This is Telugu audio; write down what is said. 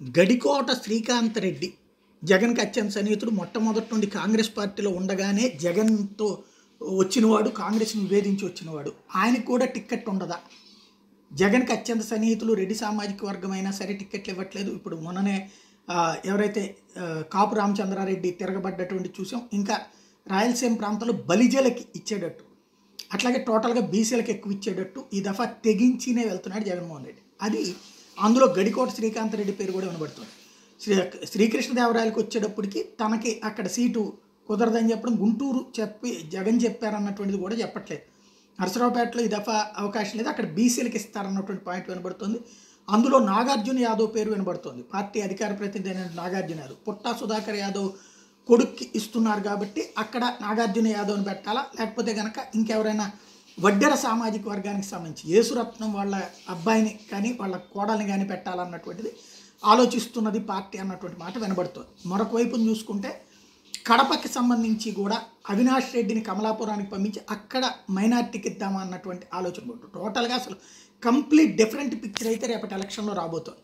గడికోట శ్రీకాంత్ రెడ్డి జగన్కి అత్యంత సన్నిహితుడు. మొట్టమొదటి నుండి కాంగ్రెస్ పార్టీలో ఉండగానే జగన్తో వచ్చినవాడు, కాంగ్రెస్ని విభేదించి వచ్చినవాడు. ఆయనకు కూడా టిక్కెట్ ఉండదా? జగన్కి అత్యంత సన్నిహితులు రెడ్డి సామాజిక వర్గం అయినా సరే టిక్కెట్లు ఇవ్వట్లేదు. ఇప్పుడు మొన్ననే ఎవరైతే కాపు రామచంద్రారెడ్డి తిరగబడ్డటువంటి చూసాం. ఇంకా రాయలసీమ ప్రాంతంలో బలిజలకి ఇచ్చేటట్టు, అట్లాగే టోటల్గా బీసీలకు ఎక్కువ ఇచ్చేటట్టు ఈ దఫా తెగించినే వెళ్తున్నాడు జగన్మోహన్ రెడ్డి. అది అందులో గడికోట శ్రీకాంత్ రెడ్డి పేరు కూడా వినబడుతుంది. శ్రీకృష్ణదేవరాయలకు వచ్చేటప్పటికి తనకి అక్కడ సీటు కుదరదని చెప్పడం, గుంటూరు జగన్ చెప్పారన్నటువంటిది కూడా చెప్పట్లేదు. నరసరావుపేటలో ఈ దఫా అవకాశం లేదు, అక్కడ బీసీలకు ఇస్తారన్నటువంటి పాయింట్ వినబడుతుంది. అందులో నాగార్జున యాదవ్ పేరు వినబడుతుంది. పార్టీ అధికార ప్రతినిధి అయిన నాగార్జున యాదవ్ పుట్టా సుధాకర్ యాదవ్ కొడుక్కి ఇస్తున్నారు కాబట్టి అక్కడ నాగార్జున యాదవ్ని పెట్టాలా, లేకపోతే కనుక ఇంకెవరైనా వడ్డెర సామాజిక వర్గానికి సంబంధించి యేసురత్నం వాళ్ళ అబ్బాయిని కానీ వాళ్ళ కోడల్ని కానీ పెట్టాలన్నటువంటిది ఆలోచిస్తున్నది పార్టీ అన్నటువంటి మాట వినబడుతుంది. మరొక వైపును చూసుకుంటే కడపకి సంబంధించి కూడా అవినాష్ రెడ్డిని కమలాపురానికి పంపించి అక్కడ మైనార్టీకి ఇద్దామా అన్నటువంటి ఆలోచన ఉంటుంది. టోటల్గా అసలు కంప్లీట్ డిఫరెంట్ పిక్చర్ అయితే రేపటి ఎలక్షన్లో రాబోతుంది.